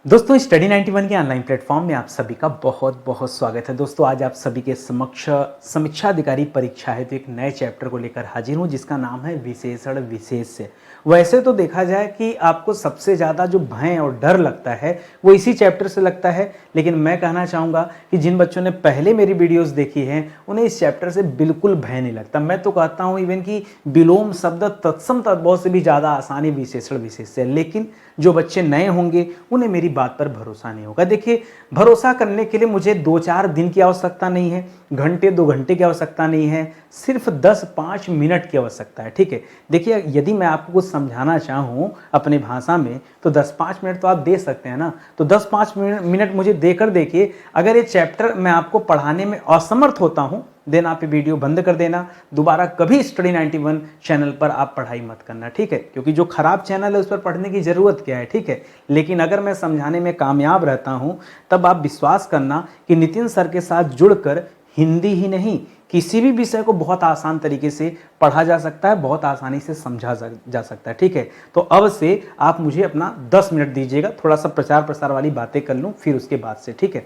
दोस्तों स्टडी 91 के online platform में आप सभी का बहुत बहुत स्वागत है। दोस्तों आज आप सभी के समक्ष समीक्षा अधिकारी परीक्षा हेतु एक नए चैप्टर को लेकर हाजिर हूं जिसका नाम है विशेषण विशेष्य। वैसे तो देखा जाए कि आपको सबसे ज़्यादा जो भय और डर लगता है वो इसी चैप्टर से लगता है, लेकिन मैं कहना चाहूँगा कि जिन बच्चों ने पहले मेरी वीडियोज़ देखी हैं उन्हें इस चैप्टर से बिल्कुल भय नहीं लगता। मैं तो कहता हूँ इवन कि विलोम शब्द तत्सम तद्भव से भी ज़्यादा आसानी विशेषण विशेष्य है, लेकिन जो बच्चे नए होंगे उन्हें मेरी बात पर भरोसा नहीं होगा। देखिए, भरोसा करने के लिए मुझे 2-4 दिन की आवश्यकता नहीं है, घंटे 2 घंटे की आवश्यकता नहीं है, सिर्फ 10-5 मिनट की आवश्यकता है। ठीक है, देखिए यदि मैं आपको कुछ समझाना चाहूँ अपनी भाषा में तो 10-5 मिनट तो आप दे सकते हैं ना। तो 10-5 मिनट मुझे देकर देखिए, अगर ये चैप्टर मैं आपको पढ़ाने में असमर्थ होता हूँ देन आप ये वीडियो बंद कर देना। दोबारा कभी स्टडी 91 चैनल पर आप पढ़ाई मत करना, ठीक है, क्योंकि जो खराब चैनल है उस पर पढ़ने की ज़रूरत क्या है। ठीक है, लेकिन अगर मैं समझाने में कामयाब रहता हूँ तब आप विश्वास करना कि नितिन सर के साथ जुड़कर हिंदी ही नहीं किसी भी विषय को बहुत आसान तरीके से पढ़ा जा सकता है, बहुत आसानी से समझा जा सकता है। ठीक है, तो अब से आप मुझे अपना 10 मिनट दीजिएगा, थोड़ा सा प्रचार प्रसार वाली बातें कर लूँ फिर उसके बाद से। ठीक है,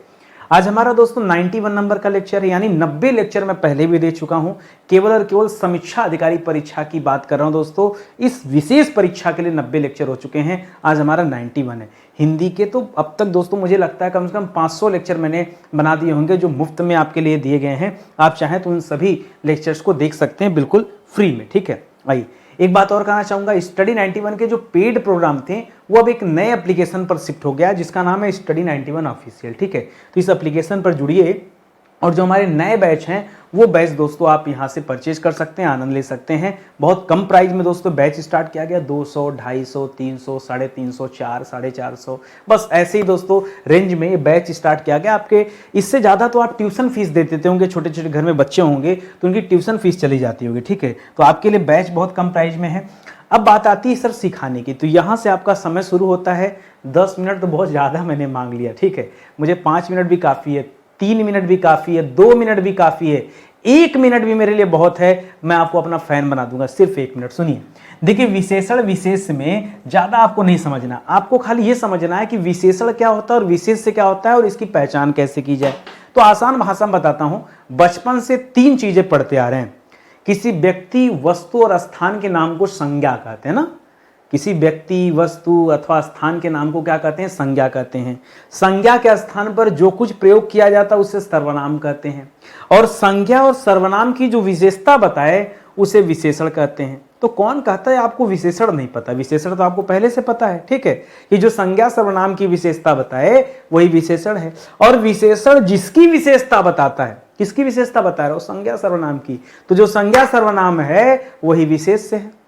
आज हमारा दोस्तों 91 नंबर का लेक्चर है, यानी 90 लेक्चर मैं पहले भी दे चुका हूं। केवल और केवल समीक्षा अधिकारी परीक्षा की बात कर रहा हूं दोस्तों। इस विशेष परीक्षा के लिए 90 लेक्चर हो चुके हैं, आज हमारा 91 है। हिंदी के तो अब तक दोस्तों मुझे लगता है कम से कम 500 लेक्चर मैंने बना दिए होंगे जो मुफ्त में आपके लिए दिए गए हैं। आप चाहें तो उन सभी लेक्चर्स को देख सकते हैं बिल्कुल फ्री में। ठीक है, आइए एक बात और कहना चाहूँगा, स्टडी 91 के जो पेड प्रोग्राम थे वो अब एक नए एप्लीकेशन पर शिफ्ट हो गया जिसका नाम है स्टडी 91 ऑफिशियल। ठीक है, तो इस एप्लीकेशन पर जुड़िए और जो हमारे नए बैच हैं वो बैच दोस्तों आप यहाँ से परचेज कर सकते हैं, आनंद ले सकते हैं। बहुत कम प्राइस में दोस्तों बैच स्टार्ट किया गया, 200, 250, 300, 350, 400, 450, बस ऐसे ही दोस्तों रेंज में ये बैच स्टार्ट किया गया। आपके इससे ज़्यादा तो आप ट्यूशन फीस दे देते होंगे, छोटे छोटे घर में बच्चे होंगे तो उनकी ट्यूशन फीस चली जाती होगी। ठीक है, तो आपके लिए बैच बहुत कम प्राइस में है। अब बात आती है सर सिखाने की, तो यहाँ से आपका समय शुरू होता है। 10 मिनट तो बहुत ज़्यादा मैंने मांग लिया, ठीक है, मुझे 5 मिनट भी काफ़ी है, 3 मिनट भी काफ़ी है, 2 मिनट भी काफ़ी है, 1 मिनट भी मेरे लिए बहुत है। मैं आपको अपना फैन बना दूंगा, सिर्फ 1 मिनट सुनिए। देखिए, विशेषण विशेष में ज़्यादा आपको नहीं समझना, आपको खाली ये समझना है कि विशेषण क्या होता है और विशेष से क्या होता है और इसकी पहचान कैसे की जाए। तो आसान भाषा में बताता हूँ, बचपन से 3 चीज़ें पढ़ते आ रहे हैं। किसी व्यक्ति, वस्तु और स्थान के नाम को संज्ञा कहते हैं ना। किसी व्यक्ति, वस्तु अथवा स्थान के नाम को क्या कहते हैं? संज्ञा कहते हैं। संज्ञा के स्थान पर जो कुछ प्रयोग किया जाता है उसे सर्वनाम कहते हैं, और संज्ञा और सर्वनाम की जो विशेषता बताए उसे विशेषण कहते हैं। तो कौन कहता है आपको विशेषण नहीं पता? विशेषण तो आपको पहले से पता है। ठीक है, कि जो संज्ञा सर्वनाम की विशेषता बताए वही विशेषण है, और विशेषण जिसकी विशेषता बताता है, किसकी विशेषता बता रहा है? संज्ञा सर्वनाम की। तो जो संज्ञा सर्वनाम है वही विशेष्य है।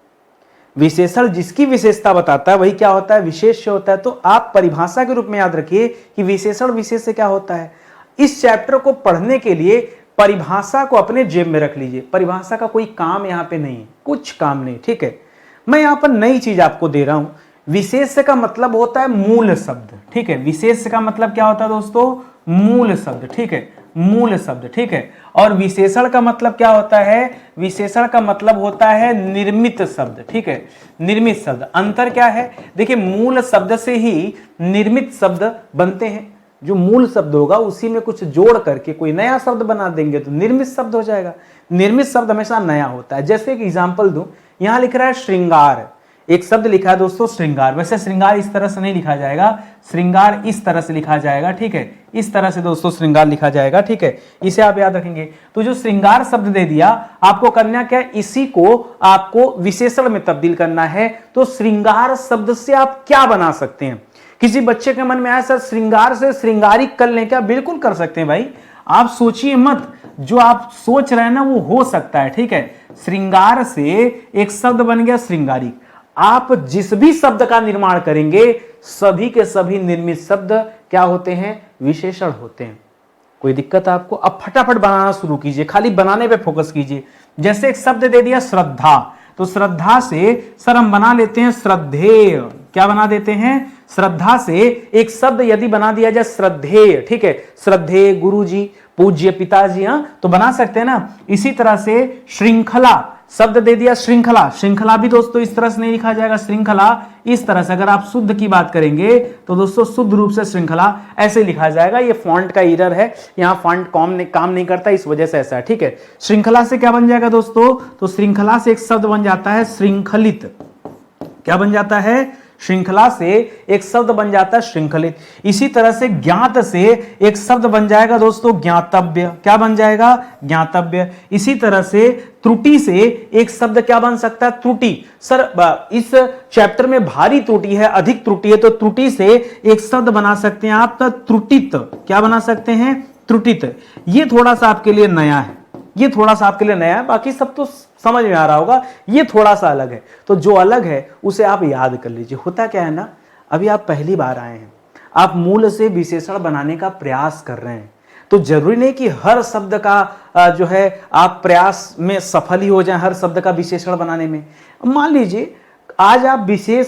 विशेषण जिसकी विशेषता बताता है वही क्या होता है? विशेष्य होता है। तो आप परिभाषा के रूप में याद रखिए कि विशेषण विशेष्य क्या होता है। इस चैप्टर को पढ़ने के लिए परिभाषा को अपने जेब में रख लीजिए। परिभाषा का कोई काम यहाँ पे नहीं है, कुछ काम नहीं। ठीक है, मैं यहाँ पर नई चीज आपको दे रहा हूं। विशेष्य का मतलब होता है मूल शब्द। ठीक है, विशेष्य का मतलब क्या होता है दोस्तों? मूल शब्द। ठीक है, मूल शब्द। ठीक है, और विशेषण का मतलब क्या होता है? विशेषण का मतलब होता है निर्मित शब्द। ठीक है, निर्मित शब्द। अंतर क्या है? देखिए, मूल शब्द से ही निर्मित शब्द बनते हैं। जो मूल शब्द होगा उसी में कुछ जोड़ करके कोई नया शब्द बना देंगे तो निर्मित शब्द हो जाएगा। निर्मित शब्द हमेशा नया होता है। जैसे एक एग्जाम्पल दूं, यहां लिख रहा है श्रृंगार, एक शब्द लिखा है दोस्तों श्रृंगार। वैसे श्रृंगार इस तरह से नहीं लिखा जाएगा, श्रृंगार इस तरह से लिखा जाएगा। ठीक है, इस तरह से दोस्तों श्रृंगार लिखा जाएगा। ठीक है, इसे आप याद रखेंगे। तो जो श्रृंगार शब्द दे दिया, आपको करना क्या है? इसी को आपको विशेषण में तब्दील करना है। तो श्रृंगार शब्द से आप क्या बना सकते हैं? किसी बच्चे के मन में आया सर श्रृंगार से श्रृंगारिक कर लें क्या? बिल्कुल कर सकते हैं भाई, आप सोचिए मत, जो आप सोच रहे हैं ना वो हो सकता है। ठीक है, श्रृंगार से एक शब्द बन गया श्रृंगारिक। आप जिस भी शब्द का निर्माण करेंगे सभी के सभी निर्मित शब्द क्या होते हैं? विशेषण होते हैं। कोई दिक्कत है आपको? अब फटाफट बनाना शुरू कीजिए, खाली बनाने पे फोकस कीजिए। जैसे एक शब्द दे दिया श्रद्धा, तो श्रद्धा से सर हम बना लेते हैं श्रद्धेय। क्या बना देते हैं? श्रद्धा से एक शब्द यदि बना दिया जाए श्रद्धेय। ठीक है, श्रद्धेय गुरु जी, पूज्य पिताजी, हाँ तो बना सकते हैं ना। इसी तरह से श्रृंखला, शब्द दे दिया श्रृंखला, श्रृंखला भी दोस्तों इस तरह से नहीं लिखा जाएगा, श्रृंखला इस तरह से। अगर आप शुद्ध की बात करेंगे तो दोस्तों शुद्ध रूप से श्रृंखला ऐसे लिखा जाएगा। ये फॉन्ट का एरर है, यहाँ फॉन्ट काम नहीं करता, इस वजह से ऐसा है, ठीक है। श्रृंखला से क्या बन जाएगा दोस्तों, तो श्रृंखला से एक शब्द बन जाता है श्रृंखलित। क्या बन जाता है, श्रृंखला से एक शब्द बन जाता है श्रृंखलित। इसी तरह से ज्ञात से एक शब्द बन जाएगा दोस्तों ज्ञातव्य। क्या बन जाएगा, ज्ञातव्य। इसी तरह से त्रुटि से एक शब्द क्या बन सकता है, त्रुटि। सर इस चैप्टर में भारी त्रुटि है, अधिक त्रुटि है, तो त्रुटि से एक शब्द बना सकते हैं आप, त्रुटित। क्या बना सकते हैं, त्रुटित। ये थोड़ा सा आपके लिए नया है, ये थोड़ा सा आपके लिए नया है, बाकी सब तो समझ में आ रहा होगा, ये थोड़ा सा अलग है। तो जो अलग है उसे आप याद कर लीजिए। होता क्या है ना, अभी आप पहली बार आए हैं, आप मूल से विशेषण बनाने का प्रयास कर रहे हैं, तो जरूरी नहीं कि हर शब्द का जो है आप प्रयास में सफल ही हो जाएं, हर शब्द का विशेषण बनाने में। मान लीजिए आज आप विशेष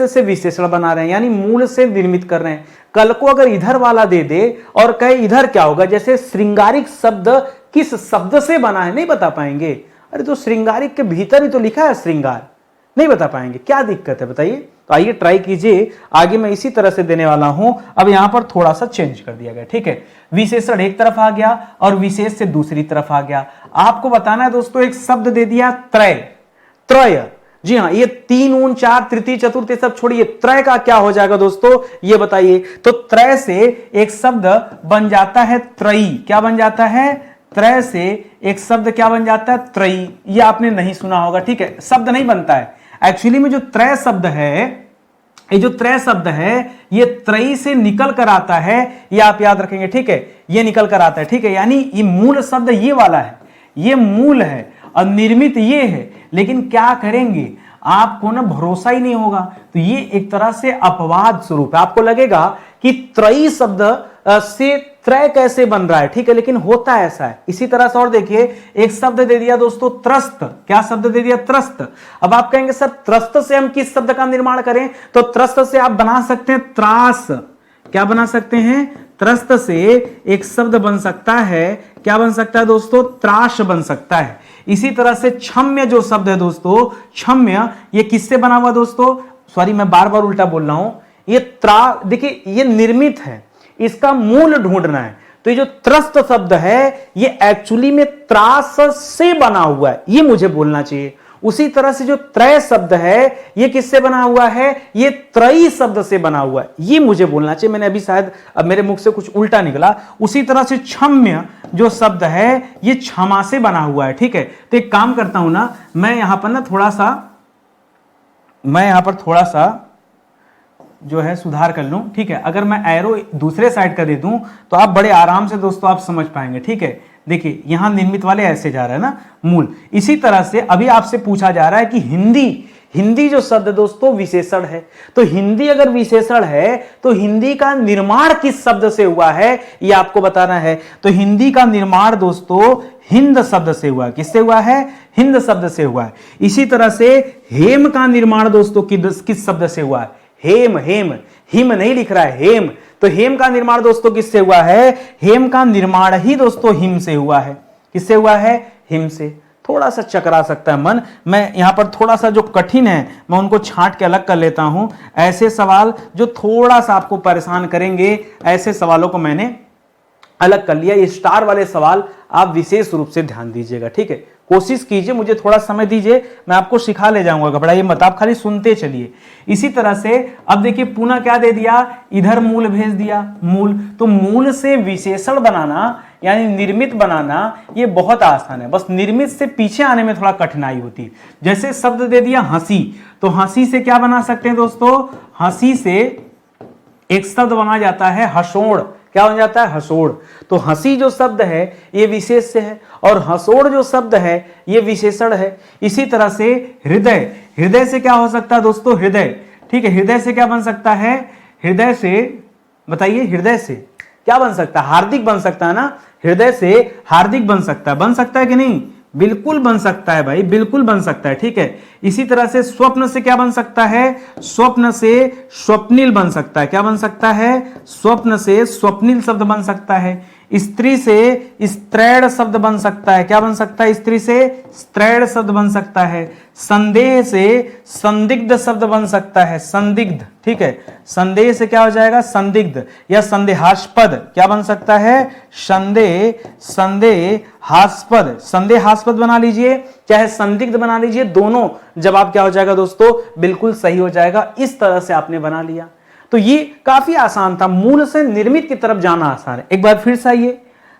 से विशेषण बना रहे हैं, यानी मूल से निर्मित कर रहे हैं। कल को अगर इधर वाला दे दे और कहे इधर क्या होगा, जैसे श्रृंगारिक शब्द किस शब्द से बना है नहीं बता पाएंगे। अरे तो श्रृंगारिक के भीतर ही तो लिखा है श्रृंगार, नहीं बता पाएंगे, क्या दिक्कत है बताइए। तो आइए ट्राई कीजिए, आगे मैं इसी तरह से देने वाला हूं। अब यहां पर थोड़ा सा चेंज कर दिया गया, ठीक है। विशेषण एक तरफ आ गया और विशेष से दूसरी तरफ आ गया। आपको बताना है दोस्तों, एक शब्द दे दिया त्रय, त्रय। जी हाँ, ये 3 ऊन 4 तृतीय चतुर्थ सब छोड़िए, त्रय का क्या हो जाएगा दोस्तों, ये बताइए। तो त्रय से एक शब्द बन जाता है त्रयी। क्या बन जाता है, त्रय से एक शब्द क्या बन जाता है, त्रयी। ये आपने नहीं सुना होगा, ठीक है। शब्द नहीं बनता है एक्चुअली में, जो त्रय शब्द है, ये जो त्रय शब्द है ये त्रयी से निकल कर आता है, ये आप याद रखेंगे, ठीक है। ये निकल कर आता है, ठीक है। यानी ये मूल शब्द ये वाला है, ये मूल है और निर्मित ये है, लेकिन क्या करेंगे, आपको ना भरोसा ही नहीं होगा। तो ये एक तरह से अपवाद स्वरूप है, आपको लगेगा कि त्रयी शब्द से त्रय कैसे बन रहा है, ठीक है, लेकिन होता ऐसा है। इसी तरह से और देखिए, एक शब्द दे दिया दोस्तों त्रस्त। क्या शब्द दे दिया, त्रस्त। अब आप कहेंगे सर त्रस्त से हम किस शब्द का निर्माण करें, तो त्रस्त से आप बना सकते हैं त्रास। क्या बना सकते हैं, त्रस्त से एक शब्द बन सकता है, क्या बन सकता है दोस्तों, त्रास बन सकता है। इसी तरह से क्षम्य जो शब्द है दोस्तों, क्षम्य, ये किससे बना हुआ दोस्तों, सॉरी मैं बार बार उल्टा बोल रहा हूं, ये देखिए ये निर्मित है, इसका मूल ढूंढना है। तो ये जो त्रस्त शब्द है ये एक्चुअली में त्रास से बना हुआ है, ये मुझे बोलना चाहिए। उसी तरह से जो त्रय शब्द है ये किससे बना हुआ है, ये त्रयी शब्द से बना हुआ है, ये मुझे बोलना चाहिए। मैंने अभी शायद अब मेरे मुख से कुछ उल्टा निकला। उसी तरह से क्षम्य जो शब्द है ये क्षमा से बना हुआ है, ठीक है। तो एक काम करता हूं ना, मैं यहां पर थोड़ा सा जो है सुधार कर लूं, ठीक है। अगर मैं एरो दूसरे साइड का दे दूं तो आप बड़े आराम से दोस्तों आप समझ पाएंगे, ठीक है। देखिए यहां निर्मित वाले ऐसे जा रहा है ना, मूल। इसी तरह से अभी आपसे पूछा जा रहा है कि हिंदी जो शब्द दोस्तों विशेषण है, तो हिंदी अगर विशेषण है तो हिंदी का निर्माण किस शब्द से हुआ है ये आपको बताना है। तो हिंदी का निर्माण दोस्तों हिंद शब्द से हुआ है। किससे हुआ है, हिंद शब्द से हुआ है। इसी तरह से हेम का निर्माण दोस्तों किस शब्द से हुआ है, हेम, हिम नहीं लिख रहा है, हेम। तो हेम का निर्माण दोस्तों किससे हुआ है, हेम का निर्माण ही दोस्तों हिम से हुआ है। किससे हुआ है, हिम से। थोड़ा सा चकरा सकता है मन, मैं यहां पर थोड़ा सा जो कठिन है मैं उनको छांट के अलग कर लेता हूं। ऐसे सवाल जो थोड़ा सा आपको परेशान करेंगे, ऐसे सवालों को मैंने अलग कर लिया। ये स्टार वाले सवाल आप विशेष रूप से ध्यान दीजिएगा, ठीक है। कोशिश कीजिए, मुझे थोड़ा समय दीजिए, मैं आपको सिखा ले जाऊंगा, घबराइए मत, आप खाली सुनते चलिए। इसी तरह से अब देखिए पुनः क्या दे दिया, इधर मूल भेज दिया, मूल। तो मूल से विशेषण बनाना यानी निर्मित बनाना ये बहुत आसान है, बस निर्मित से पीछे आने में थोड़ा कठिनाई होती है। जैसे शब्द दे दिया हंसी, तो हंसी से क्या बना सकते हैं दोस्तों, हंसी से एक शब्द बना जाता है हसोड़। क्या बन जाता है, हसोड़। तो हंसी जो शब्द है ये विशेष से है और हसोड़ जो शब्द है ये विशेषण है। इसी तरह से हृदय, हृदय से क्या हो सकता है दोस्तों, हृदय, ठीक है। हृदय से क्या बन सकता है, हृदय से बताइए, हृदय से क्या बन सकता है, हार्दिक बन सकता है ना। हृदय से हार्दिक बन सकता है कि नहीं, बिल्कुल बन सकता है भाई, बिल्कुल बन सकता है, ठीक है। इसी तरह से स्वप्न से क्या बन सकता है, स्वप्न से स्वप्निल बन सकता है। क्या बन सकता है, स्वप्न से स्वप्निल शब्द बन सकता है। स्त्री से स्त्रैण शब्द बन सकता है। क्या बन सकता है? स्त्री से स्त्रैण शब्द बन सकता है। संदेह से संदिग्ध शब्द बन सकता है, संदिग्ध, ठीक है। संदेह से क्या हो जाएगा? संदिग्ध या संदेहास्पद। क्या बन सकता है? संदेहास्पद, संदेहास्पद बना लीजिए, चाहे संदिग्ध बना लीजिए, दोनों जवाब क्या हो जाएगा दोस्तों? बिल्कुल सही हो जाएगा। इस तरह से आपने बना लिया। तो ये काफी आसान था, मूल से निर्मित की तरफ जाना आसान है। एक बार फिर से आइए,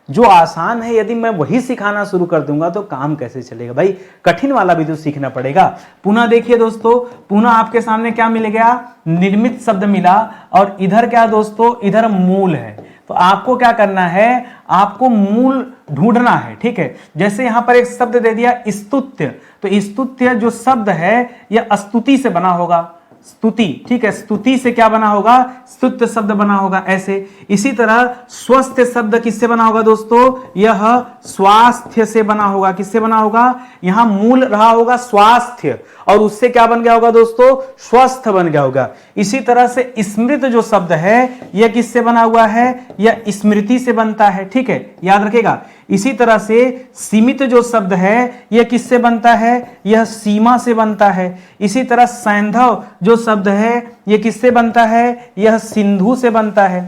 जो आसान है यदि मैं वही सिखाना शुरू कर दूंगा तो काम कैसे चलेगा भाई? कठिन वाला भी तो सीखना पड़ेगा। पुनः देखिए दोस्तों, पुनः आपके सामने क्या मिल गया? निर्मित शब्द मिला, और इधर क्या दोस्तों? इधर मूल है। तो आपको क्या करना है? आपको मूल ढूंढना है, ठीक है। जैसे यहां पर एक शब्द दे दिया स्तुत्य, तो स्तुत्य जो शब्द है यह स्तुति से बना होगा, स्तुति, ठीक है। स्तुति से क्या बना होगा? स्तुत्य शब्द बना होगा, ऐसे। इसी तरह स्वस्थ शब्द किससे बना होगा दोस्तों? यह स्वास्थ्य से बना होगा। किससे बना होगा? यहां मूल रहा होगा स्वास्थ्य, और उससे क्या बन गया होगा दोस्तों? स्वस्थ बन गया होगा। इसी तरह से स्मृत जो शब्द है यह किससे बना हुआ है? यह स्मृति से बनता है, ठीक है, याद रखेगा। इसी तरह से सीमित जो शब्द है यह किससे बनता है? यह सीमा से बनता है। इसी तरह सैंधव जो शब्द है यह किससे बनता है? यह सिंधु से बनता है।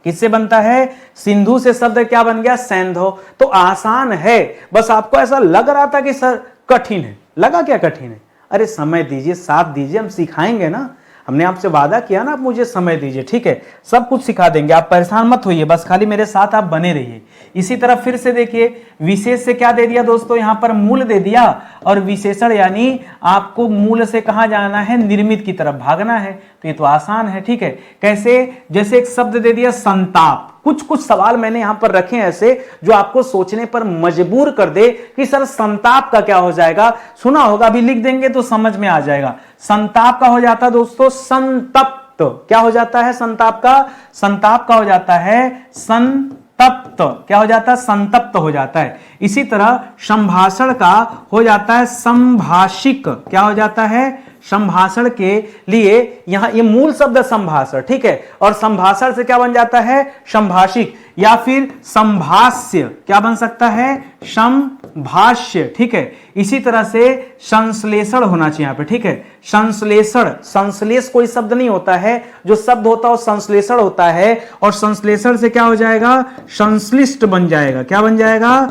किससे बनता है? सिंधु से शब्द क्या बन गया? सैंधव। तो आसान है, बस आपको ऐसा लग रहा था कि सर कठिन है। लगा क्या कठिन है? अरे समय दीजिए, साथ दीजिए, हम सिखाएंगे ना। हमने आपसे वादा किया ना, आप मुझे समय दीजिए, ठीक है, सब कुछ सिखा देंगे, आप परेशान मत होइए, बस खाली मेरे साथ आप बने रहिए। इसी तरह फिर से देखिए, विशेष से क्या दे दिया दोस्तों? यहां पर मूल दे दिया, और विशेषण यानी आपको मूल से कहां जाना है? निर्मित की तरफ भागना है। तो ये तो आसान है, ठीक है। कैसे? जैसे एक शब्द दे दिया संताप। कुछ कुछ सवाल मैंने यहां पर रखे हैं ऐसे जो आपको सोचने पर मजबूर कर दे कि सर संताप का क्या हो जाएगा। सुना होगा, अभी लिख देंगे तो समझ में आ जाएगा। संताप का हो जाता है दोस्तों संतप्त। क्या हो जाता है संताप का? संताप का हो जाता है संतप्त। क्या हो जाता है? संतप्त हो जाता है। इसी तरह संभाषण का हो जाता है संभाषिक। क्या हो जाता है? संभाषण के लिए यहां ये मूल शब्द संभाषण, ठीक है, और संभाषण से क्या बन जाता है? संभाषिक, या फिर संभाष्य। क्या बन सकता है? संभाष्य, ठीक है। इसी तरह से संश्लेषण होना चाहिए यहां पे, ठीक है। संश्लेषण, संश्लेष कोई शब्द नहीं होता है, जो शब्द होता है वो संश्लेषण होता है, और संश्लेषण से क्या हो जाएगा? संश्लिष्ट बन जाएगा। क्या बन जाएगा?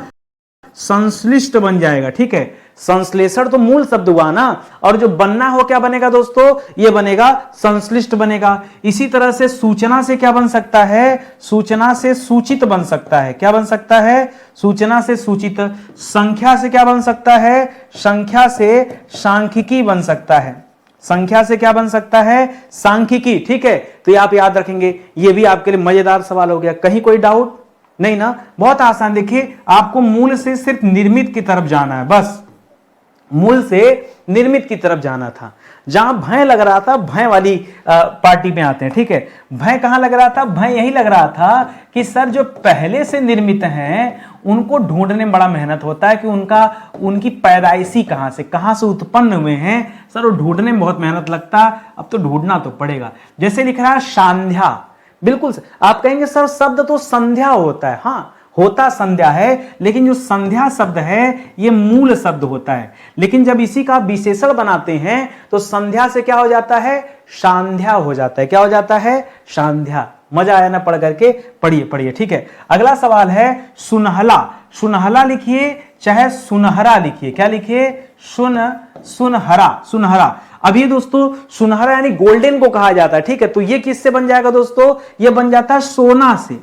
संश्लिष्ट बन जाएगा, ठीक है। संश्लेषण तो मूल शब्द हुआ ना, और जो बनना हो क्या बनेगा दोस्तों? ये बनेगा संश्लिष्ट बनेगा। इसी तरह से सूचना से क्या बन सकता है? सूचना से सूचित बन सकता है। क्या बन सकता है? सूचना से सूचित। संख्या से क्या बन सकता है? संख्या से सांख्यिकी बन सकता है। संख्या से क्या बन सकता है? सांख्यिकी, ठीक है। तो ये आप याद रखेंगे, ये भी आपके लिए मजेदार सवाल हो गया। कहीं कोई डाउट नहीं ना? बहुत आसान। देखिए, आपको मूल से सिर्फ निर्मित की तरफ जाना है, बस मूल से निर्मित की तरफ जाना था। जहां भय लग रहा था, भय वाली पार्टी में आते हैं, ठीक है। भय कहां लग रहा था? भय यही लग रहा था कि सर जो पहले से निर्मित हैं उनको ढूंढने में बड़ा मेहनत होता है कि उनकी पैदाइशी कहां से उत्पन्न हुए हैं। सर वो ढूंढने में बहुत मेहनत लगता है, अब तो ढूंढना तो पड़ेगा। जैसे लिख रहा है संध्या, बिल्कुल आप कहेंगे सर शब्द तो संध्या होता है। हाँ, होता संध्या है, लेकिन जो संध्या शब्द है ये मूल शब्द होता है। लेकिन जब इसी का विशेषण बनाते हैं तो संध्या से क्या हो जाता है? सांध्या हो जाता है। क्या हो जाता है? सांध्या। मजा आया ना पढ़ करके? पढ़िए पढ़िए, ठीक है। अगला सवाल है सुनहला। सुनहला लिखिए चाहे सुनहरा लिखिए। क्या लिखिए? सुनहरा, सुनहरा। अब ये दोस्तों सुनहरा यानी गोल्डन को कहा जाता है, ठीक है। तो ये किससे बन जाएगा दोस्तों? ये बन जाता है सोना से।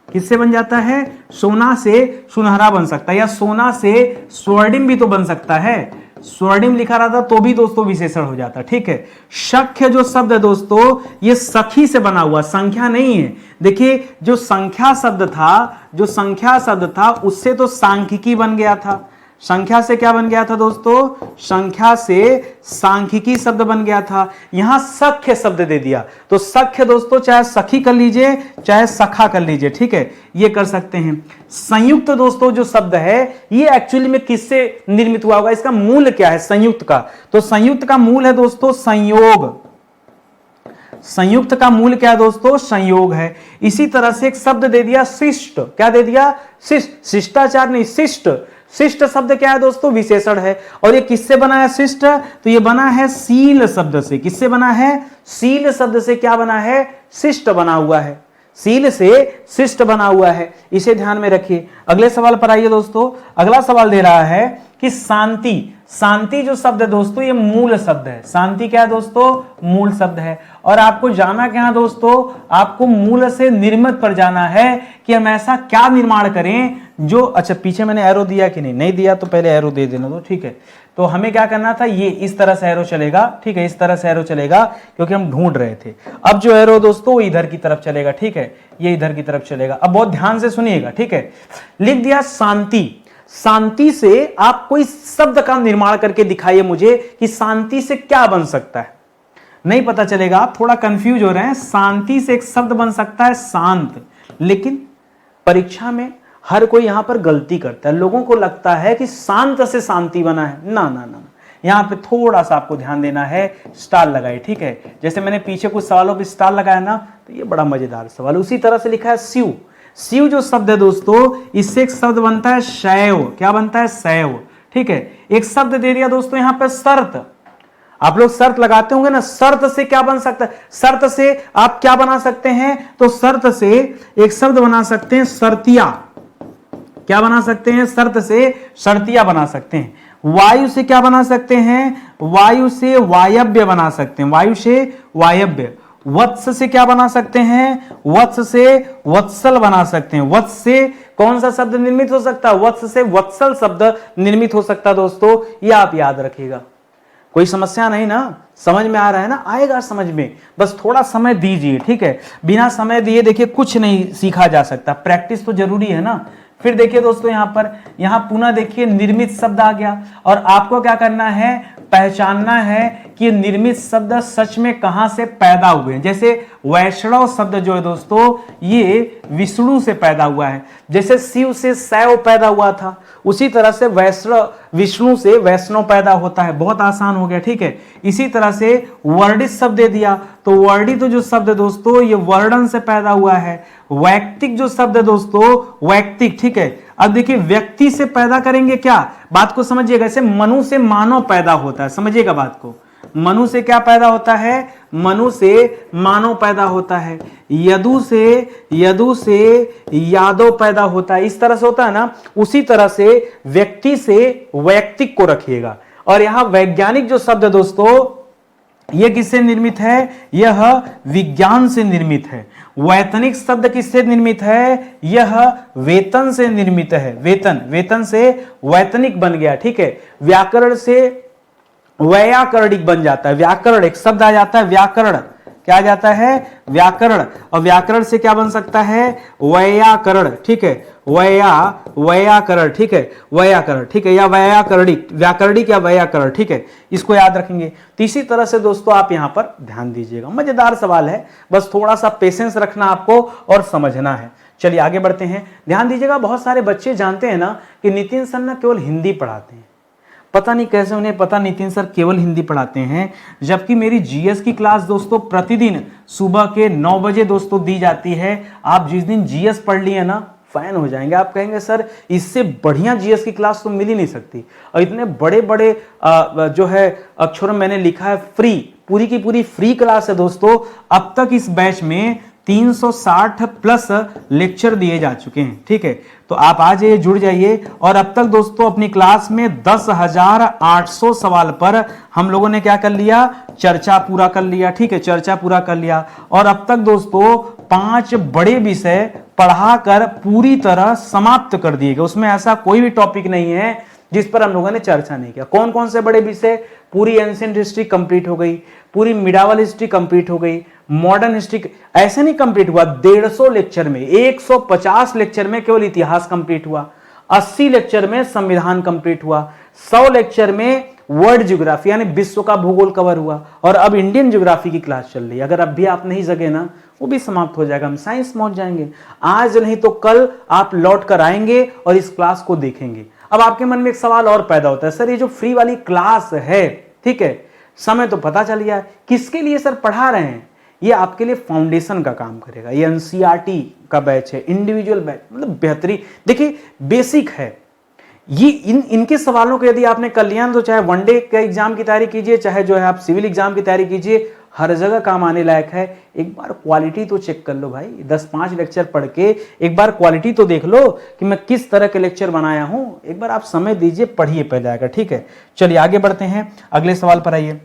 किससे बन जाता है? सोना से सुनहरा बन सकता है, या सोना से स्वर्णिम भी तो बन सकता है। स्वर्णिम लिखा रहा था तो भी दोस्तों विशेषण हो जाता, ठीक है। सख्य जो शब्द है दोस्तों ये सखी से बना हुआ, संख्या नहीं है। देखिए जो संख्या शब्द था उससे तो सांख्यिकी बन गया था। संख्या से क्या बन गया था दोस्तों? संख्या से सांख्यिकी शब्द बन गया था। यहां सख्य शब्द दे दिया, तो सख्य दोस्तों चाहे सखी कर लीजिए चाहे सखा कर लीजिए, ठीक है, ये कर सकते हैं। संयुक्त दोस्तों जो शब्द है ये एक्चुअली में किससे निर्मित हुआ होगा? इसका मूल क्या है संयुक्त का? तो संयुक्त का मूल है दोस्तों संयोग। संयुक्त का मूल क्या है दोस्तों? संयोग है। इसी तरह से एक शब्द दे दिया शिष्ट, क्या दे दिया? शिष्ट, शिष्टाचार नहीं, शिष्ट। शिष्ट शब्द क्या है दोस्तों? विशेषण है। और ये किससे बना है शिष्ट? तो ये बना है शील शब्द से। किससे बना है? शील शब्द से क्या बना है? शिष्ट बना हुआ है। शील से शिष्ट बना हुआ है, इसे ध्यान में रखिए। अगले सवाल पर आइए दोस्तों। अगला सवाल दे रहा है कि शांति, शांति जो शब्द है दोस्तों ये मूल शब्द है। शांति क्या है दोस्तों? मूल शब्द है। और आपको जाना क्या है दोस्तों? आपको मूल से निर्मित पर जाना है कि हम ऐसा क्या निर्माण करें जो, अच्छा पीछे मैंने एरो दिया कि नहीं? नहीं दिया तो पहले एरो दे देना दो, ठीक है। तो हमें क्या करना था, ये इस तरह से एरो चलेगा, ठीक है, इस तरह से एरो चलेगा क्योंकि हम ढूंढ रहे थे। अब जो एरो दोस्तों इधर की तरफ चलेगा, ठीक है, ये इधर की तरफ चलेगा। अब बहुत ध्यान से सुनिएगा, ठीक है। लिख दिया शांति। शांति से आप कोई शब्द का निर्माण करके दिखाइए मुझे कि शांति से क्या बन सकता है। नहीं पता चलेगा, आप थोड़ा कंफ्यूज हो रहे हैं। शांति से एक शब्द बन सकता है शांत, लेकिन परीक्षा में हर कोई यहां पर गलती करता है। लोगों को लगता है कि शांत से शांति बना है। ना ना ना, यहां पे थोड़ा सा आपको ध्यान देना है। स्टार लगाए, ठीक है, जैसे मैंने पीछे कुछ सवालों पे स्टार लगाया ना, तो ये बड़ा मजेदार सवाल। उसी तरह से लिखा है शिव। शिव जो शब्द है दोस्तों, इससे एक शब्द बनता है शैव। क्या बनता है? शैव, ठीक है। एक शब्द दे दिया दोस्तों यहां पर शर्त। आप लोग शर्त लगाते होंगे ना, शर्त से क्या बन सकता है? शर्त से आप क्या बना सकते हैं? तो शर्त से एक शब्द बना सकते हैं शर्तिया। क्या बना सकते हैं? शर्त से शर्तिया बना सकते हैं। वायु से क्या बना सकते हैं? वायु से वायव्य बना सकते हैं। वायु से वायव्य। वत्स से क्या बना सकते हैं? वत्स से वत्सल बना सकते हैं। वत्स से कौन सा शब्द निर्मित हो सकता है? वत्स से वत्सल शब्द निर्मित हो सकता है दोस्तों, ये आप याद रखिएगा। कोई समस्या नहीं ना? समझ में आ रहा है ना? आएगा समझ में, बस थोड़ा समय दीजिए, ठीक है। बिना समय दिए देखिए कुछ नहीं सीखा जा सकता, प्रैक्टिस तो जरूरी है ना। फिर देखिए दोस्तों यहां पर, यहां पुनः देखिए निर्मित शब्द आ गया, और आपको क्या करना है? पहचानना है कि निर्मित शब्द सच में कहां से पैदा हुए हैं। जैसे वैष्णव शब्द जो है दोस्तों, ये विष्णु से पैदा हुआ है। जैसे शिव से शैव पैदा हुआ था, उसी तरह से वैष्णव, विष्णु से वैष्णव पैदा होता है। बहुत आसान हो गया, ठीक है। इसी तरह से वर्णित शब्द दे दिया, तो वर्णित जो शब्द है दोस्तों, ये वर्णन से पैदा हुआ है। वैयक्तिक जो शब्द है दोस्तों, वैयक्तिक, ठीक है। अब देखिए व्यक्ति से पैदा करेंगे क्या? बात को समझिएगा। जैसे मनु से मानव पैदा होता है, समझिएगा बात को। मनु से क्या पैदा होता है? मनु से मानव पैदा होता है। यदु से यादव पैदा होता है। इस तरह से होता है ना। उसी तरह से व्यक्ति से वैयक्तिक को रखिएगा। और यहां वैज्ञानिक जो शब्द है दोस्तों, यह किससे निर्मित है? यह विज्ञान से निर्मित है। वैतनिक शब्द किससे निर्मित है? यह वेतन से निर्मित है। वेतन, वेतन से वैतनिक बन गया, ठीक है। व्याकरण से वैयाकरणिक बन जाता है। व्याकरण एक शब्द आ जाता है, व्याकरण क्या आ जाता है? व्याकरण। और व्याकरण से क्या बन सकता है? वैयाकरण, ठीक है। वैयाकरण, ठीक है, वैयाकरण, ठीक है, या वैयाकरणिक, व्याकरणिक या वैयाकरण, ठीक है। इसको याद रखेंगे। तो इसी तरह से दोस्तों आप यहां पर ध्यान दीजिएगा। मजेदार सवाल है, बस थोड़ा सा पेशेंस रखना आपको और समझना है। चलिए आगे बढ़ते हैं। ध्यान दीजिएगा, बहुत सारे बच्चे जानते हैं ना कि नितिन सर ना केवल हिंदी पढ़ाते हैं। पता नहीं कैसे उन्हें पता नितिन सर केवल हिंदी पढ़ाते हैं, जबकि मेरी जीएस की क्लास दोस्तों प्रतिदिन सुबह के 9 बजे दोस्तों दी जाती है। आप जिस दिन जीएस पढ़ लिए ना, फैन हो जाएंगे। आप कहेंगे सर इससे बढ़िया जीएस की क्लास तो मिल ही नहीं सकती। और इतने बड़े बड़े जो है अक्षरों मैंने लिखा है फ्री, पूरी की पूरी फ्री क्लास है दोस्तों। अब तक इस बैच में 360 प्लस लेक्चर दिए जा चुके हैं, ठीक है। तो आप आ जाइए, जुड़ जाइए। और अब तक दोस्तों अपनी क्लास में 10,800 सवाल पर हम लोगों ने क्या कर लिया? चर्चा पूरा कर लिया, ठीक है, चर्चा पूरा कर लिया। और अब तक दोस्तों 5 बड़े विषय पढ़ाकर पूरी तरह समाप्त कर दिए गए। उसमें ऐसा कोई भी टॉपिक नहीं है जिस पर हम लोगों ने चर्चा नहीं किया। कौन कौन से बड़े विषय? पूरी एंशिएंट हिस्ट्री कंप्लीट हो गई, पूरी मिडावल हिस्ट्री कंप्लीट हो गई, मॉडर्न हिस्ट्री। ऐसे नहीं कंप्लीट हुआ, 150 लेक्चर में, 150 लेक्चर में केवल इतिहास कंप्लीट हुआ, 80 लेक्चर में संविधान कंप्लीट हुआ, 100 लेक्चर में वर्ल्ड ज्योग्राफी यानी विश्व का भूगोल कवर हुआ, और अब इंडियन ज्योग्राफी की क्लास चल रही है। अगर अब भी आप नहीं जगे ना, वो भी समाप्त हो जाएगा, हम साइंस पहुंच जाएंगे। आज नहीं तो कल आप लौट कर आएंगे और इस क्लास को देखेंगे। अब आपके मन में एक सवाल और पैदा होता है, सर ये जो फ्री वाली क्लास है, ठीक है, समय तो पता चल गया, किसके लिए सर पढ़ा रहे हैं? ये आपके लिए फाउंडेशन का काम करेगा। ये एनसीईआरटी का बैच है, इंडिविजुअल बैच, मतलब बेहतरीन। देखिए बेसिक है ये। इनके सवालों को यदि आपने कर लिया ना, तो चाहे वनडे का एग्जाम की तैयारी कीजिए, चाहे जो है आप सिविल एग्जाम की तैयारी कीजिए, हर जगह काम आने लायक है। एक बार क्वालिटी तो चेक कर लो भाई, 10-5 लेक्चर पढ़ के एक बार क्वालिटी तो देख लो कि मैं किस तरह के लेक्चर बनाया हूं। एक बार आप समय दीजिए, पढ़िए पहले आकर, ठीक है। चलिए आगे बढ़ते हैं, अगले सवाल पर आइए।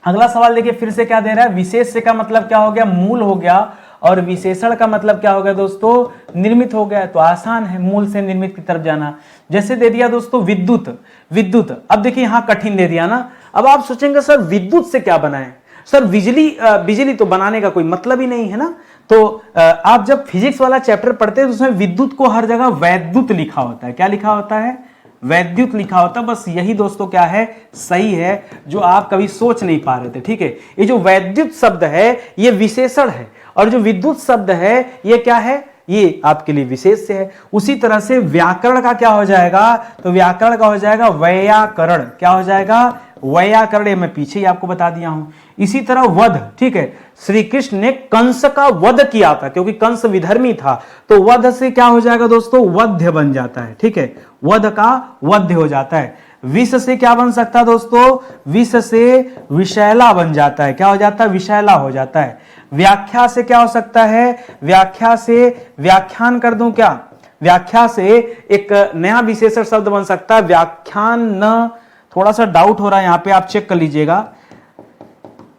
अगला सवाल देखिए फिर से क्या दे रहा है, विशेष से का मतलब क्या हो गया, मूल हो गया, और विशेषण का मतलब क्या हो गया दोस्तों, निर्मित हो गया। तो आसान है मूल से निर्मित की तरफ जाना। जैसे दे दिया दोस्तों विद्युत, विद्युत, अब देखिए यहां कठिन दे दिया ना। अब आप सोचेंगे सर विद्युत से क्या बनाए, सर बिजली तो बनाने का कोई मतलब ही नहीं है ना। तो आप जब फिजिक्स वाला चैप्टर पढ़ते हैं तो उसमें विद्युत को हर जगह वैद्युत लिखा होता है। क्या लिखा होता है, वैद्युत लिखा होता है। बस यही दोस्तों क्या है, सही है, जो आप कभी सोच नहीं पा रहे थे, ठीक है। ये जो वैद्युत शब्द है ये विशेषण है, और जो विद्युत शब्द है ये क्या है, ये आपके लिए विशेष है। उसी तरह से व्याकरण का क्या हो जाएगा, तो व्याकरण का हो जाएगा वैयाकरण। क्या हो जाएगा, वैयाकरण। मैं पीछे ही आपको बता दिया हूं। इसी तरह वध, ठीक है, श्री कृष्ण ने कंस का वध किया था, क्योंकि कंस विधर्मी था, तो वध से क्या हो जाएगा दोस्तों, वध्य बन जाता है, ठीक है, वध का वध्य हो जाता है। विष से क्या बन सकता है दोस्तों, विष से विषैला बन जाता है। क्या हो जाता है, विषैला हो जाता है। व्याख्या से क्या हो सकता है, व्याख्या से व्याख्यान कर दूं क्या, व्याख्या से एक नया विशेषण शब्द बन सकता है, व्याख्यान। न थोड़ा सा डाउट हो रहा है यहां पे, आप चेक कर लीजिएगा।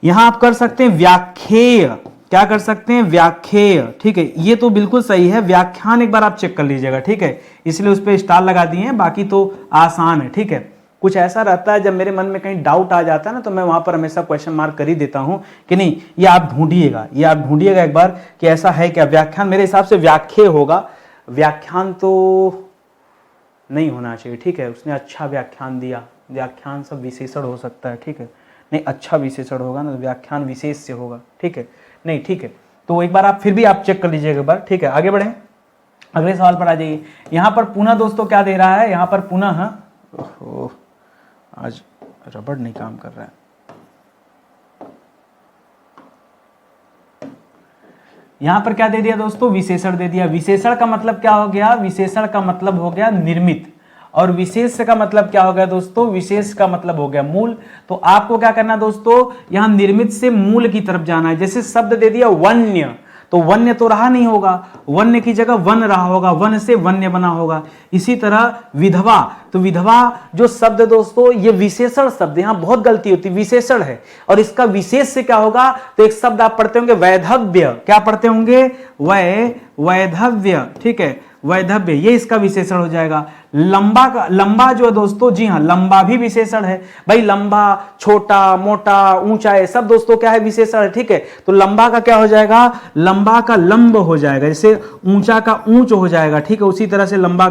यहां आप कर सकते हैं व्याख्येय, क्या कर सकते हैं, व्याख्येय, ठीक है, ये तो बिल्कुल सही है। व्याख्यान एक बार आप चेक कर लीजिएगा, ठीक है, इसलिए उस पर स्टार लगा दिए हैं, बाकी तो आसान है, ठीक है। कुछ ऐसा रहता है जब मेरे मन में कहीं डाउट आ जाता है ना, तो मैं वहां पर हमेशा क्वेश्चन मार्क कर ही देता हूं कि नहीं, ये आप ढूंढिएगा, ये आप ढूंढिएगा एक बार कि ऐसा है क्या। व्याख्यान मेरे हिसाब से व्याख्येय होगा, व्याख्यान तो नहीं होना चाहिए, ठीक है। उसने अच्छा व्याख्यान दिया, व्याख्यान सब विशेषण हो सकता है, ठीक है, नहीं अच्छा विशेषण होगा ना, तो व्याख्यान विशेष से होगा, ठीक है, नहीं ठीक है। तो एक बार आप फिर भी आप चेक कर लीजिएगा एक बार, ठीक है। आगे बढ़े, अगले सवाल पर आ जाइए। यहां पर पुनः दोस्तों क्या दे रहा है, यहां पर पुनः, आज रबड़ नहीं काम कर रहा है। यहां पर क्या दे दिया दोस्तों, विशेषण दे दिया। विशेषण का मतलब क्या हो गया, विशेषण का मतलब हो गया निर्मित, और विशेष का मतलब क्या हो गया दोस्तों, विशेष का मतलब हो गया मूल। तो आपको क्या करना दोस्तों, यहां निर्मित से मूल की तरफ जाना है। जैसे शब्द दे दिया वन्य, तो वन्य तो रहा नहीं होगा, वन्य की जगह वन रहा होगा, वन से वन्य बना होगा। इसी तरह विधवा, तो विधवा जो शब्द दोस्तों ये विशेषण शब्द, यहां बहुत गलती होती, विशेषण है, और इसका विशेष से क्या होगा, तो एक शब्द आप पढ़ते होंगे वैधव्य। क्या पढ़ते होंगे, वैधव्य, ठीक है, वैधव्य, ये इसका विशेषण हो जाएगा। लंबा का, लंबा जो है दोस्तों, जी हाँ, लंबा भी विशेषण है भाई। लंबा, छोटा, मोटा, ऊंचा, है सब दोस्तों क्या है, विशेषण है, ठीक है। तो लंबा का क्या हो जाएगा, लंबा का लंब हो जाएगा, जैसे ऊंचा का ऊंच हो जाएगा, ठीक है, उसी तरह से लंबा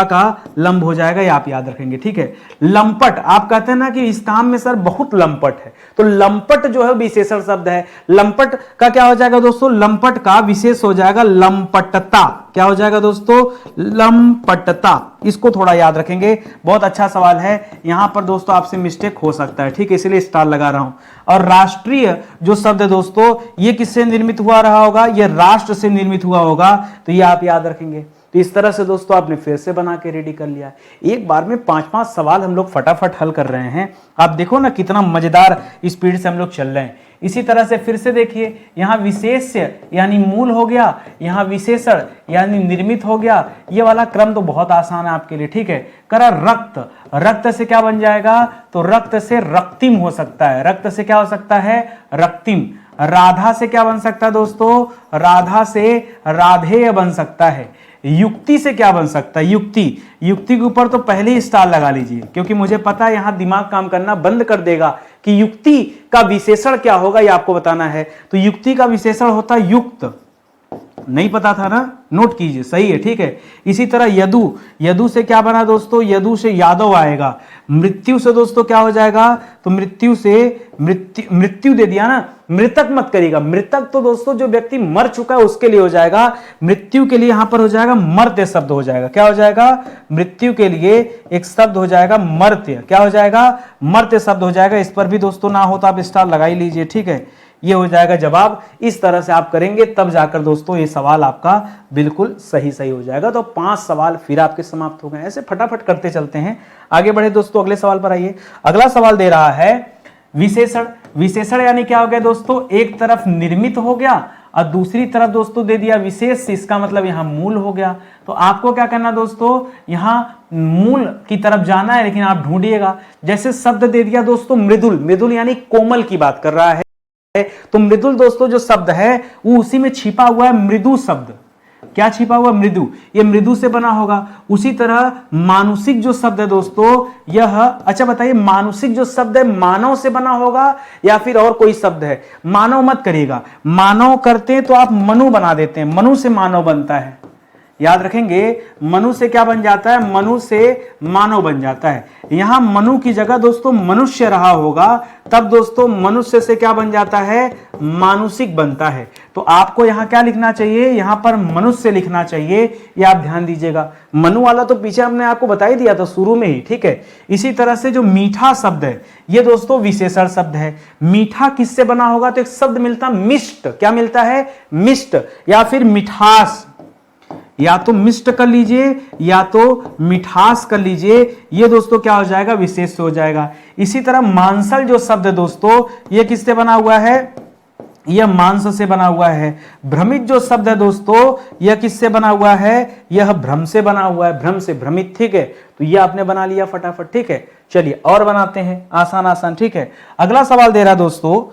का लंब हो जाएगा, ये आप याद रखेंगे, ठीक है। लंपट, आप कहते हैं ना कि इस काम में सर बहुत लंपट है, तो लंपट जो है विशेषण शब्द है। लंपट का क्या हो जाएगा दोस्तों, लंपट का विशेष हो जाएगा लंपटता। क्या हो जाएगा दोस्तों, लंपटता। इसको थोड़ा याद रखेंगे, बहुत अच्छा सवाल है। यहां पर दोस्तों आपसे मिस्टेक हो सकता है, ठीक है, इसलिए स्टार लगा रहा हूं। और राष्ट्रीय जो शब्द है दोस्तों, ये किससे निर्मित हुआ रहा होगा, ये राष्ट्र से निर्मित हुआ होगा, तो ये आप याद रखेंगे। तो इस तरह से दोस्तों आपने फिर से बना के रेडी कर लिया। एक बार में 5-5 सवाल हम लोग फटाफट हल कर रहे हैं। आप देखो ना कितना मजेदार स्पीड से हम लोग चल रहे हैं। इसी तरह से फिर से देखिए, यहां विशेष्य यानी मूल हो गया, यहां विशेषण यानी निर्मित हो गया। ये वाला क्रम तो बहुत आसान है आपके लिए, ठीक है। करा रक्त, रक्त से क्या बन जाएगा, तो रक्त से रक्तिम हो सकता है। रक्त से क्या हो सकता है, रक्तिम। राधा से क्या बन सकता है दोस्तों, राधा से राधेय बन सकता है। युक्ति से क्या बन सकता है, युक्ति। युक्ति के ऊपर तो पहले ही स्टार लगा लीजिए, क्योंकि मुझे पता है यहां दिमाग काम करना बंद कर देगा कि युक्ति का विशेषण क्या होगा, ये आपको बताना है। तो युक्ति का विशेषण होता है युक्त, नहीं पता था ना, नोट कीजिए, सही है, ठीक है। इसी तरह यदु, यदु से क्या बना दोस्तों, यदु से यादव आएगा। मृत्यु से दोस्तों क्या हो जाएगा, तो मृत्यु से मृत्यु दे दिया ना, मृतक मत करिएगा। मृतक तो दोस्तों जो व्यक्ति मर चुका है उसके लिए हो जाएगा, मृत्यु के लिए यहां पर हो जाएगा मर्त्य शब्द हो जाएगा। क्या हो जाएगा, मृत्यु के लिए एक शब्द हो जाएगा मर्त्य। क्या हो जाएगा, मर्त्य शब्द हो जाएगा। इस पर भी दोस्तों ना हो तो आप स्टार लगा ही लीजिए, ठीक है। ये हो जाएगा जवाब। इस तरह से आप करेंगे तब जाकर दोस्तों ये सवाल आपका बिल्कुल सही हो जाएगा। तो 5 सवाल फिर आपके समाप्त हो गए। ऐसे फटाफट करते चलते हैं, आगे बढ़े दोस्तों। अगले सवाल पर आइए। अगला सवाल दे रहा है विशेषण। विशेषण यानी क्या हो गया दोस्तों, एक तरफ निर्मित हो गया और दूसरी तरफ दोस्तों दे दिया विशेष, इसका मतलब यहां मूल हो गया। तो आपको क्या करना दोस्तों, यहां मूल की तरफ जाना है, लेकिन आप ढूंढिएगा। जैसे शब्द दे दिया दोस्तों मृदुल, मृदुल यानी कोमल की बात कर रहा है, तो मृदुल दोस्तों जो शब्द है वो उसी में छिपा हुआ है मृदु शब्द। क्या छिपा हुआ, मृदु, ये मृदु से बना होगा। उसी तरह मानुषिक जो शब्द है दोस्तों यह, अच्छा बताइए मानुषिक जो शब्द है मानव से बना होगा या फिर और कोई शब्द है। मानव मत करिएगा, मानव करते हैं तो आप मनु बना देते हैं, मनु से मानव बनता है, याद रखेंगे। मनु से क्या बन जाता है, मनु से मानव बन जाता है। यहां मनु की जगह दोस्तों मनुष्य रहा होगा, तब दोस्तों मनुष्य से क्या बन जाता है, मानुषिक बनता है। तो आपको यहां क्या लिखना चाहिए, यहां पर मनुष्य लिखना चाहिए, ये आप ध्यान दीजिएगा। मनु वाला तो पीछे हमने आपको बता ही दिया था शुरू में ही, ठीक है। इसी तरह से जो मीठा शब्द है ये दोस्तों विशेषण शब्द है। मीठा किससे बना होगा, तो एक शब्द मिलता मिष्ट, क्या मिलता है, मिष्ट या फिर मिठास, या तो मिष्ट कर लीजिए या तो मिठास कर लीजिए, ये दोस्तों क्या हो जाएगा, विशेष हो जाएगा। इसी तरह मांसल जो शब्द है दोस्तों ये किससे बना हुआ है, यह मांस से बना हुआ है। भ्रमित जो शब्द है दोस्तों यह किससे बना हुआ है, यह भ्रम से बना हुआ है, भ्रम से भ्रमित, ठीक है। तो यह आपने बना लिया फटाफट, ठीक है। चलिए और बनाते हैं आसान आसान, ठीक है। अगला सवाल दे रहा दोस्तों,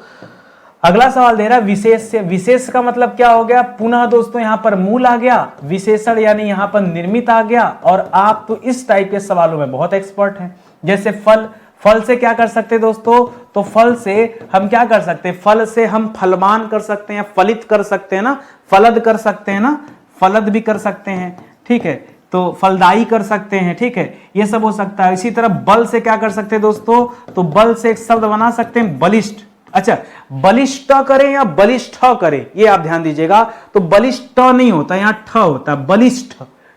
अगला सवाल दे रहा है विशेष से। विशेष का मतलब क्या हो गया, पुनः दोस्तों यहां पर मूल आ गया, विशेषण यानी यहां पर निर्मित आ गया। और आप तो इस टाइप के सवालों में बहुत एक्सपर्ट हैं। जैसे फल, फल से क्या कर सकते हैं दोस्तों, तो फल से हम क्या कर सकते हैं, फल से हम फलवान कर सकते हैं, फलित कर सकते हैं ना, फलद कर सकते हैं ना, फलद भी कर सकते हैं, ठीक है। तो फलदाई कर सकते हैं, ठीक है, ये सब हो सकता है। इसी तरह बल से क्या कर सकते हैं दोस्तों, तो बल से एक शब्द बना सकते हैं बलिष्ठ। अच्छा, बलिष्ठ करें या बलिष्ठ करें, ये आप ध्यान दीजिएगा। तो बलिष्ठ नहीं होता, यहां ठ होता है, बलिष्ठ,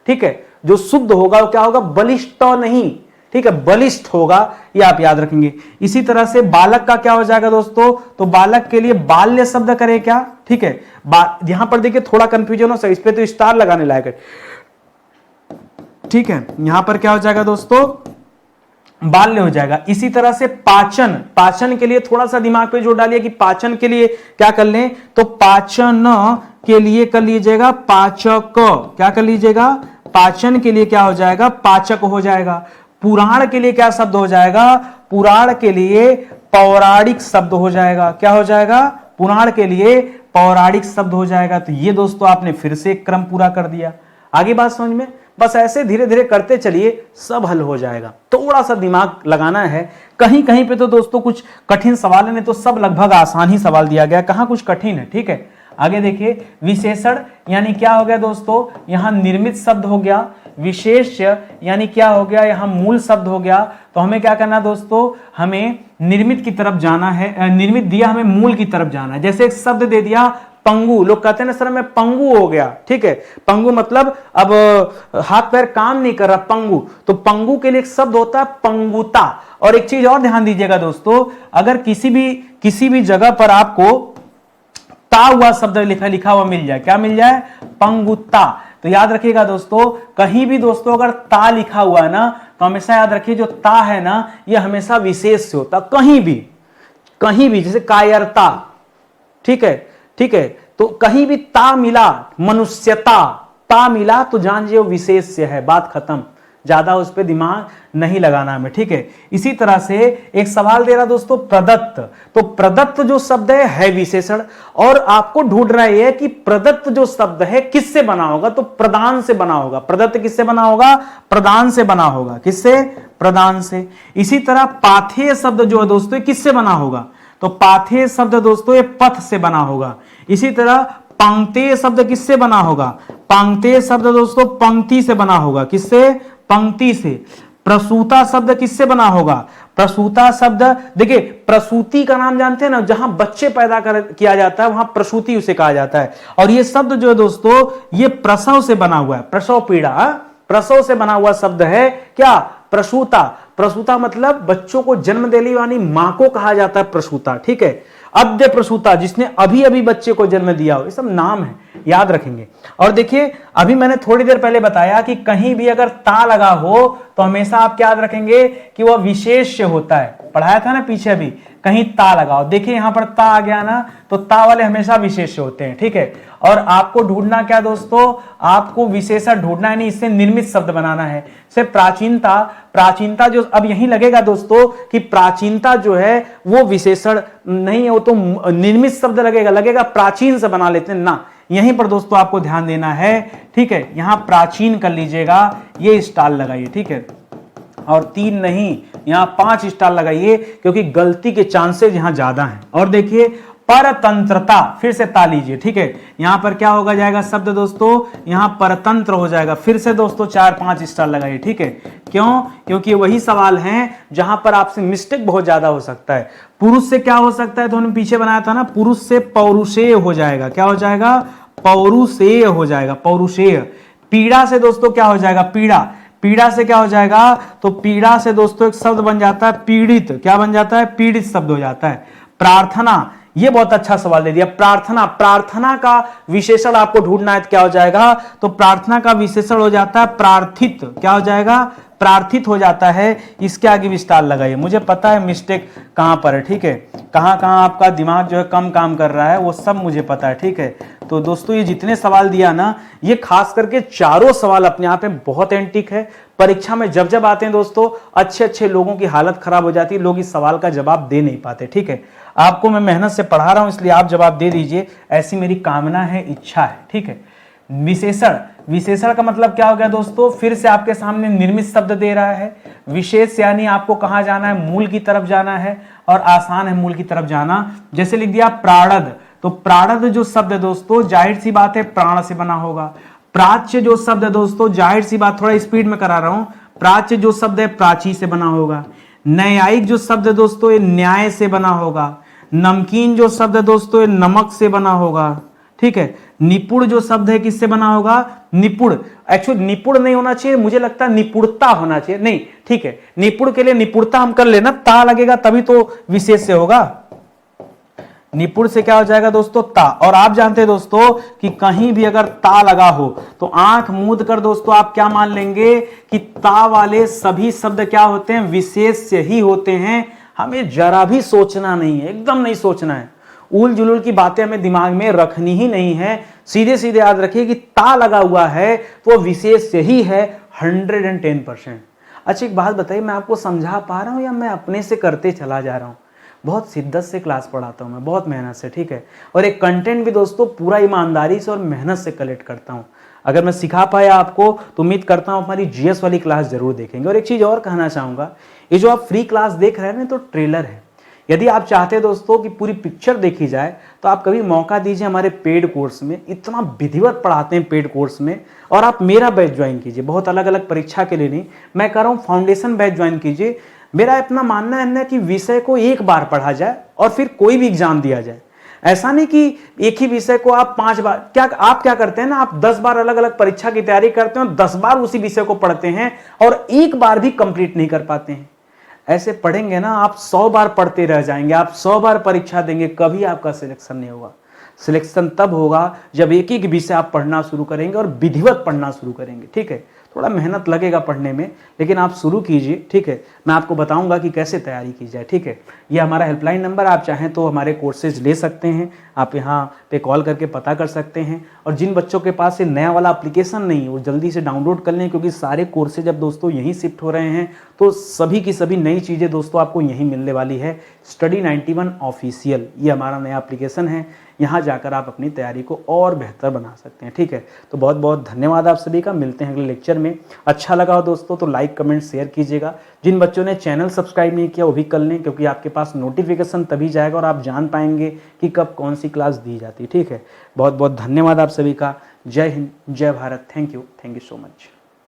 ठीक है। जो शुद्ध होगा वो क्या होगा, बलिष्ठ नहीं, ठीक है, बलिष्ठ होगा, ये आप याद रखेंगे। इसी तरह से बालक का क्या हो जाएगा दोस्तों, तो बालक के लिए बाल्य शब्द करें क्या, ठीक है। यहां पर देखिए थोड़ा कंफ्यूजन हो सकता है, इस पे तो स्टार लगाने लायक है, ठीक है। यहां पर क्या हो जाएगा दोस्तों, बाल्य हो जाएगा। इसी तरह से पाचन, पाचन के लिए थोड़ा सा दिमाग पे जोर डालिए कि पाचन के लिए क्या कर लें, तो पाचन के लिए कर लीजिएगा पाचक, क्या कर लीजिएगा, पाचन के लिए क्या हो जाएगा, पाचक हो जाएगा। पुराण के लिए क्या शब्द हो जाएगा, पुराण के लिए पौराणिक शब्द हो जाएगा, क्या हो जाएगा, पुराण के लिए पौराणिक शब्द हो जाएगा। तो ये दोस्तों आपने फिर से एक क्रम पूरा कर दिया। आगे बात समझ में, बस ऐसे धीरे धीरे करते चलिए, सब हल हो जाएगा। थोड़ा सा दिमाग लगाना है। कहीं कहीं पे तो दोस्तों कुछ कठिन सवाल है, नहीं तो सब लगभग आसान ही सवाल दिया गया, कहां कुछ कठिन है, ठीक है। आगे देखिए, विशेषण यानी क्या हो गया दोस्तों, यहां निर्मित शब्द हो गया। विशेष यानी क्या हो गया, यहां मूल शब्द हो गया। तो हमें क्या करना दोस्तों, हमें निर्मित की तरफ जाना है, निर्मित दिया, हमें मूल की तरफ जाना है। जैसे एक शब्द दे दिया पंगु, लोग कहते हैं ना सर मैं पंगु हो गया, ठीक है। पंगु मतलब अब हाथ पैर काम नहीं कर रहा, पंगु। तो पंगु के लिए एक शब्द होता है पंगुता। और एक चीज और ध्यान दीजिएगा दोस्तों, अगर किसी भी जगह पर आपको ता हुआ शब्द लिखा हुआ मिल जाए, क्या मिल जाए, पंगुता, तो याद रखिएगा दोस्तों, कहीं भी दोस्तों अगर ता लिखा हुआ है ना, तो हमेशा याद रखिए जो ता है ना ये हमेशा विशेष से होता, कहीं भी, जैसे कायरता, ठीक है, ठीक है। तो कहीं भी ता मिला, मनुष्यता ता मिला, तो जान वो विशेष से है, बात खत्म, ज्यादा उस पर दिमाग नहीं लगाना हमें, ठीक है। इसी तरह से एक सवाल दे रहा दोस्तों प्रदत्त, तो प्रदत्त जो शब्द है विशेषण, और आपको ढूंढना है कि प्रदत्त जो शब्द है किससे बना होगा, तो प्रदान से बना होगा। प्रदत्त किससे बना होगा, प्रदान से बना होगा, किससे, प्रदान से। इसी तरह पाथेय शब्द जो है दोस्तों किससे बना होगा, तो पाथेय शब्द दोस्तों ये पथ से बना होगा। इसी तरह पंक्तेय शब्द किससे बना होगा, पंक्तेय शब्द दोस्तों पंक्ति से बना होगा, किससे, पंक्ति से। प्रसूता शब्द किससे बना होगा, प्रसूता शब्द, देखिए प्रसूति का नाम जानते हैं ना, जहां बच्चे पैदा किया जाता है वहां प्रसूति उसे कहा जाता है। और ये शब्द जो है दोस्तों ये प्रसव से बना हुआ है, प्रसव पीड़ा, प्रसव से बना हुआ शब्द है क्या, प्रसूता। प्रसूता मतलब बच्चों को जन्म देने वाली मां को कहा जाता है प्रसूता, ठीक है। अद्य प्रसूता, जिसने अभी अभी बच्चे को जन्म दिया हो, ये सब नाम है, याद रखेंगे। और देखिए अभी मैंने थोड़ी देर पहले बताया कि कहीं भी अगर ता लगा हो तो हमेशा आप याद रखेंगे कि वह विशेष्य होता है, पढ़ाया था ना पीछे भी, कहीं ता लगाओ, देखिए यहां पर ता आ गया ना, तो ता वाले हमेशा विशेष्य होते हैं, ठीक है। और आपको ढूंढना क्या दोस्तों, आपको विशेषण ढूंढना है, नहीं इससे निर्मित शब्द बनाना है। से प्राचीनता, प्राचीनता जो अब यहीं लगेगा दोस्तों कि प्राचीनता जो है वो विशेषण नहीं है, वो तो निर्मित शब्द लगेगा, लगेगा प्राचीन से बना लेते हैं ना, यहीं पर दोस्तों आपको ध्यान देना है, ठीक है। यहां प्राचीन कर लीजिएगा, ये स्टार लगाइए, ठीक है, और 3 नहीं, यहां 5 स्टार लगाइए, क्योंकि गलती के चांसेस यहां ज्यादा हैं। और देखिए परतंत्रता, फिर से ता लीजिए, ठीक है, यहां पर क्या होगा जाएगा शब्द दोस्तों, यहां परतंत्र हो जाएगा, फिर से दोस्तों 4-5 स्टार लगाइए, ठीक है। क्यों? क्योंकि वही सवाल हैं जहां पर आपसे मिस्टेक बहुत ज्यादा हो सकता है। पुरुष से क्या हो सकता है, तो हमने पीछे बनाया था ना, पुरुष से पौरुषेय हो जाएगा, क्या हो जाएगा, पौरुषेय हो जाएगा, पौरुषेय। पीड़ा से दोस्तों क्या हो जाएगा, पीड़ा, पीड़ा से क्या हो जाएगा, तो पीड़ा से दोस्तों एक शब्द बन जाता है पीड़ित, क्या बन जाता है, पीड़ित शब्द हो जाता है। प्रार्थना, ये बहुत अच्छा सवाल दे दिया, प्रार्थना, प्रार्थना का विशेषण आपको ढूंढना है, तो क्या हो जाएगा, तो प्रार्थना का विशेषण हो जाता है प्रार्थित, क्या हो जाएगा, प्रार्थित हो जाता है। इसके आगे भी स्टार लगाइए, मुझे पता है मिस्टेक कहां पर है, ठीक है, कहां कहां आपका दिमाग जो है कम काम कर रहा है वो सब मुझे पता है, ठीक है। तो दोस्तों ये जितने सवाल दिया ना, ये खास करके चारों सवाल अपने आप में बहुत एंटिक है। परीक्षा में जब जब आते हैं दोस्तों, अच्छे अच्छे लोगों की हालत खराब हो जाती है, लोग इस सवाल का जवाब दे नहीं पाते, ठीक है। आपको मैं मेहनत से पढ़ा रहा हूं, इसलिए आप जवाब दे दीजिए, ऐसी मेरी कामना है, इच्छा है, ठीक है। विशेषण, विशेषण का मतलब क्या हो गया दोस्तों, फिर से आपके सामने निर्मित शब्द दे रहा है। विशेष यानी आपको कहां जाना है, मूल की तरफ जाना है, और आसान है मूल की तरफ जाना। जैसे लिख दिया प्राणद, तो प्राणद जो शब्द है दोस्तों, जाहिर सी बात है प्राण से बना होगा। प्राच्य जो शब्द है दोस्तों, जाहिर सी बात, थोड़ा स्पीड में करा रहा हूं, प्राच्य जो शब्द है प्राची से बना होगा। न्यायिक जो शब्द है दोस्तों, ये न्याय से बना होगा। नमकीन जो शब्द है दोस्तों, ये नमक से बना होगा, ठीक है। निपुण जो शब्द है किससे बना होगा, निपुण, एक्चुअली निपुण नहीं होना चाहिए, मुझे लगता है निपुणता होना चाहिए, नहीं, ठीक है, निपुण के लिए निपुणता हम कर लेना, ता लगेगा तभी तो विशेष से होगा। निपुण से क्या हो जाएगा दोस्तों, ता। और आप जानते हैं दोस्तों कि कहीं भी अगर ता लगा हो तो आंख मूंद कर दोस्तों आप क्या मान लेंगे कि ता वाले सभी शब्द क्या होते हैं, विशेष ही होते हैं। हमें जरा भी सोचना नहीं है, एकदम नहीं सोचना है, उल जुलूल की बातें हमें दिमाग में रखनी ही नहीं है। सीधे सीधे याद रखिए कि ता लगा हुआ है तो विशेष ही है 110%। अच्छा एक बात बताइए, मैं आपको समझा पा रहा हूं या मैं अपने से करते चला जा रहा हूं? बहुत शिद्दत से क्लास पढ़ाता हूं मैं, बहुत मेहनत से, ठीक है। और एक कंटेंट भी दोस्तों पूरा ईमानदारी से और मेहनत से कलेक्ट करता हूं। अगर मैं सिखा पाया आपको तो उम्मीद करता हूं हमारी जीएस वाली क्लास जरूर देखेंगे। और एक चीज और कहना चाहूंगा, ये जो आप फ्री क्लास देख रहे हैं ना, तो ट्रेलर है। यदि आप चाहते हैं दोस्तों कि पूरी पिक्चर देखी जाए तो आप कभी मौका दीजिए हमारे पेड कोर्स में, इतना विधिवत पढ़ाते हैं पेड कोर्स में। और आप मेरा बैच ज्वाइन कीजिए, बहुत अलग अलग परीक्षा के लिए नहीं, मैं कह रहा हूं फाउंडेशन बैच ज्वाइन कीजिए। मेरा अपना मानना है कि विषय को एक बार पढ़ा जाए और फिर कोई भी एग्जाम दिया जाए। ऐसा नहीं कि एक ही विषय को आप 5 बार, क्या आप क्या करते हैं ना, आप 10 बार अलग अलग परीक्षा की तैयारी करते हैं और 10 बार उसी विषय को पढ़ते हैं और एक बार भी कंप्लीट नहीं कर पाते हैं। ऐसे पढ़ेंगे ना आप 100 बार पढ़ते रह जाएंगे, आप 100 बार परीक्षा देंगे, कभी आपका सिलेक्शन नहीं होगा। सिलेक्शन तब होगा जब एक एक विषय आप पढ़ना शुरू करेंगे और विधिवत पढ़ना शुरू करेंगे, ठीक है। थोड़ा मेहनत लगेगा पढ़ने में, लेकिन आप शुरू कीजिए, ठीक है। मैं आपको बताऊंगा कि कैसे तैयारी की जाए, ठीक है। ये हमारा हेल्पलाइन नंबर, आप चाहें तो हमारे कोर्सेज ले सकते हैं, आप यहाँ पे कॉल करके पता कर सकते हैं। और जिन बच्चों के पास ये नया वाला एप्लीकेशन नहीं है वो जल्दी से डाउनलोड कर लें, क्योंकि सारे कोर्सेज अब दोस्तों यहीं शिफ्ट हो रहे हैं, तो सभी की सभी नई चीज़ें दोस्तों आपको यहीं मिलने वाली है। स्टडी 91 ऑफिशियल, ये हमारा नया एप्लीकेशन है, यहाँ जाकर आप अपनी तैयारी को और बेहतर बना सकते हैं, ठीक है। तो बहुत बहुत धन्यवाद आप सभी का, मिलते हैं अगले लेक्चर में। अच्छा लगा हो दोस्तों तो लाइक कमेंट शेयर कीजिएगा। जिन बच्चों ने चैनल सब्सक्राइब नहीं किया वो भी कर लें, क्योंकि आपके पास नोटिफिकेशन तभी जाएगा और आप जान पाएंगे कि कब कौन सी क्लास दी जाती है, ठीक है। बहुत बहुत धन्यवाद आप सभी का। जय हिंद, जय Bharat, thank you so much.